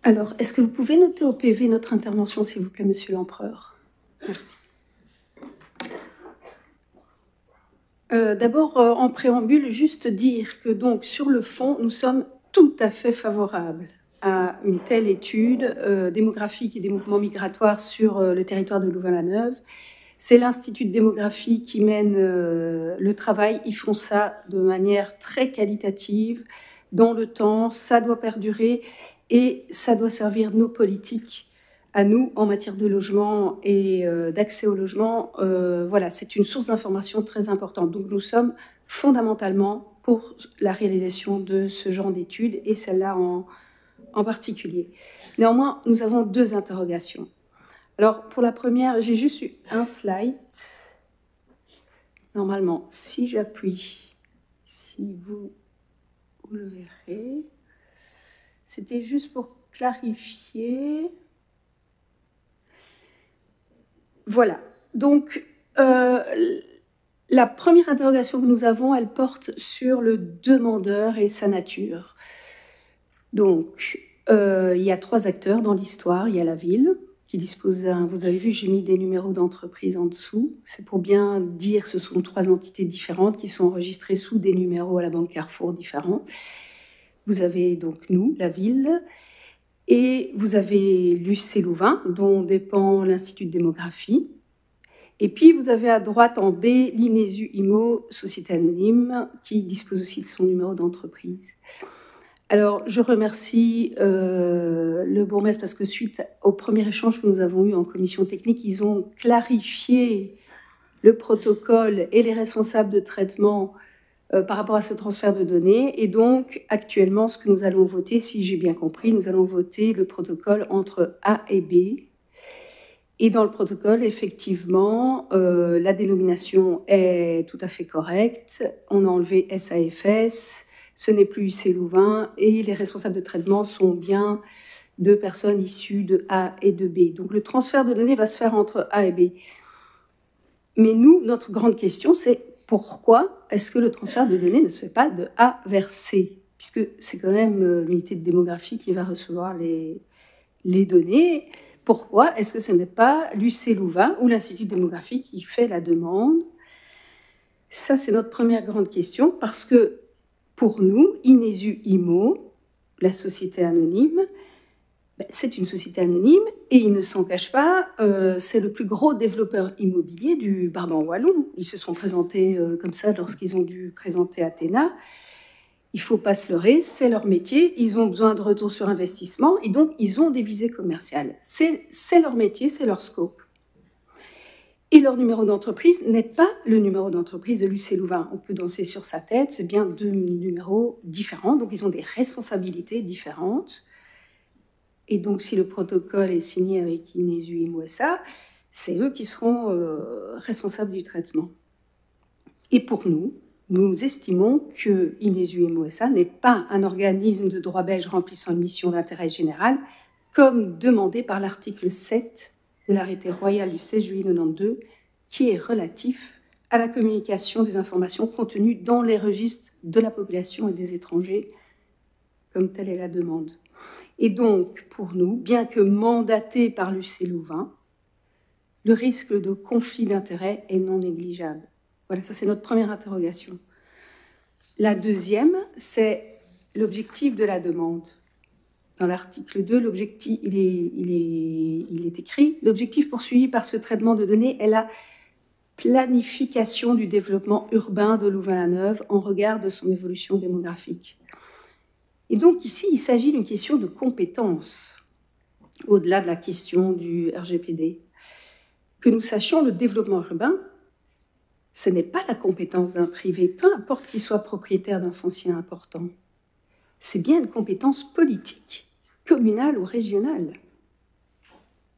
Alors, est-ce que vous pouvez noter au PV notre intervention, s'il vous plaît, Monsieur l'Empereur? Merci. D'abord, en préambule, juste dire que donc sur le fond, nous sommes tout à fait favorables à une telle étude démographique et des mouvements migratoires sur le territoire de Louvain-la-Neuve. C'est l'Institut de démographie qui mène le travail. Ils font ça de manière très qualitative, dans le temps. Ça doit perdurer et ça doit servir nos politiques à nous en matière de logement et d'accès au logement. Voilà, c'est une source d'information très importante. Donc nous sommes fondamentalement pour la réalisation de ce genre d'études et celle-là en particulier. Néanmoins, nous avons deux interrogations. Alors, pour la première, j'ai juste eu un slide. Normalement, si j'appuie, si vous le verrez, c'était juste pour clarifier. Voilà. Donc, la première interrogation que nous avons, elle porte sur le demandeur et sa nature. Donc, il y a trois acteurs dans l'histoire. Il y a la ville, qui dispose d'un... Vous avez vu, j'ai mis des numéros d'entreprise en dessous. C'est pour bien dire que ce sont trois entités différentes qui sont enregistrées sous des numéros à la Banque Carrefour différents. Vous avez donc nous, la ville, et vous avez l'UC Louvain, dont dépend l'Institut de démographie. Et puis, vous avez à droite en B, l'Inesu IMO, société anonyme, qui dispose aussi de son numéro d'entreprise. Alors, je remercie le bourgmestre parce que suite au premier échange que nous avons eu en commission technique, ils ont clarifié le protocole et les responsables de traitement par rapport à ce transfert de données. Et donc, actuellement, ce que nous allons voter, si j'ai bien compris, nous allons voter le protocole entre A et B. Et dans le protocole, effectivement, la dénomination est tout à fait correcte. On a enlevé SAFS, ce n'est plus UC Louvain, et les responsables de traitement sont bien deux personnes issues de A et de B. Donc le transfert de données va se faire entre A et B. Mais nous, notre grande question, c'est pourquoi est-ce que le transfert de données ne se fait pas de A vers C? Puisque c'est quand même l'unité de démographie qui va recevoir les données. Pourquoi est-ce que ce n'est pas l'UC Louvain ou l'Institut de démographie qui fait la demande? Ça, c'est notre première grande question, parce que pour nous, Inesu IMO, la société anonyme, c'est une société anonyme et il ne s'en cache pas, c'est le plus gros développeur immobilier du Brabant wallon. Ils se sont présentés comme ça lorsqu'ils ont dû présenter Athéna. Il ne faut pas se leurrer, c'est leur métier, ils ont besoin de retour sur investissement et donc ils ont des visées commerciales. C'est leur métier, c'est leur scope. Et leur numéro d'entreprise n'est pas le numéro d'entreprise de l'UC Louvain. On peut danser sur sa tête, c'est bien deux numéros différents, donc ils ont des responsabilités différentes. Et donc si le protocole est signé avec Inesu IMO SA, c'est eux qui seront responsables du traitement. Et pour nous, nous estimons que Inesu IMO SA n'est pas un organisme de droit belge remplissant une mission d'intérêt général, comme demandé par l'article 7 de l'arrêté royal du 16 juillet 92, qui est relatif à la communication des informations contenues dans les registres de la population et des étrangers, comme telle est la demande. Et donc, pour nous, bien que mandaté par l'UC Louvain, le risque de conflit d'intérêts est non négligeable. Voilà, ça c'est notre première interrogation. La deuxième, c'est l'objectif de la demande. Dans l'article 2, l'objectif, il est écrit « L'objectif poursuivi par ce traitement de données est la planification du développement urbain de Louvain-la-Neuve en regard de son évolution démographique. » Et donc ici, il s'agit d'une question de compétence, au-delà de la question du RGPD. Que nous sachions, le développement urbain, ce n'est pas la compétence d'un privé, peu importe qu'il soit propriétaire d'un foncier important. C'est bien une compétence politique, communale ou régionale.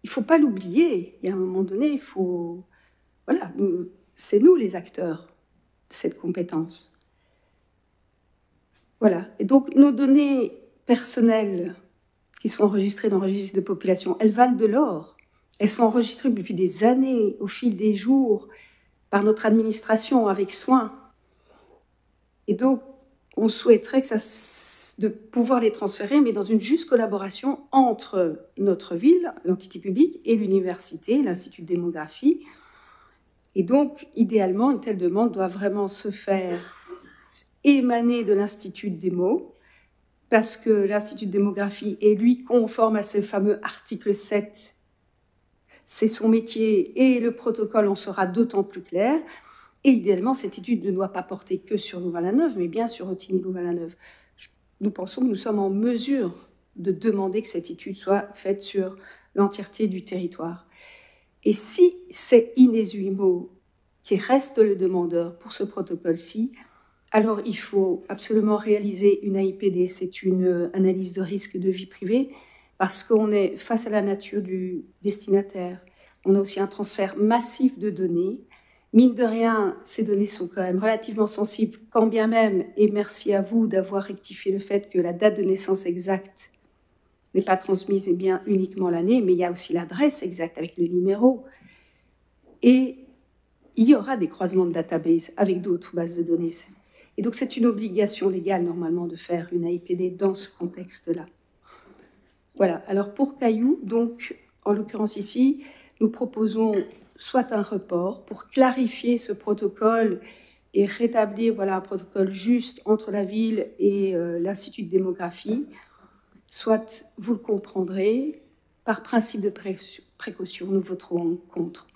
Il ne faut pas l'oublier. Il y a un moment donné, il faut... Voilà, c'est nous les acteurs de cette compétence. Voilà. Et donc, nos données personnelles qui sont enregistrées dans le registre de population, elles valent de l'or. Elles sont enregistrées depuis des années, au fil des jours, par notre administration, avec soin. Et donc, on souhaiterait que de pouvoir les transférer, mais dans une juste collaboration entre notre ville, l'entité publique, et l'université, l'Institut de démographie. Et donc, idéalement, une telle demande doit vraiment se faire émaner de l'Institut de démo, parce que l'Institut de démographie est, lui, conforme à ce fameux article 7. C'est son métier et le protocole en sera d'autant plus clair. Et idéalement, cette étude ne doit pas porter que sur Louvain-la-Neuve, mais bien sur Otigny-Louvain-la-Neuve. Nous pensons que nous sommes en mesure de demander que cette étude soit faite sur l'entièreté du territoire. Et si c'est Inesuimo qui reste le demandeur pour ce protocole-ci, alors il faut absolument réaliser une AIPD, c'est une analyse de risque de vie privée, parce qu'on est face à la nature du destinataire. On a aussi un transfert massif de données. Mine de rien, ces données sont quand même relativement sensibles, quand bien même, et merci à vous d'avoir rectifié le fait que la date de naissance exacte n'est pas transmise, et bien uniquement l'année, mais il y a aussi l'adresse exacte avec le numéro. Et il y aura des croisements de database avec d'autres bases de données. Et donc, c'est une obligation légale, normalement, de faire une AIPD dans ce contexte-là. Voilà. Alors, pour Caillou, donc, en l'occurrence ici, nous proposons soit un report pour clarifier ce protocole et rétablir voilà, un protocole juste entre la ville et l'Institut de démographie, soit, vous le comprendrez, par principe de précaution, nous voterons contre.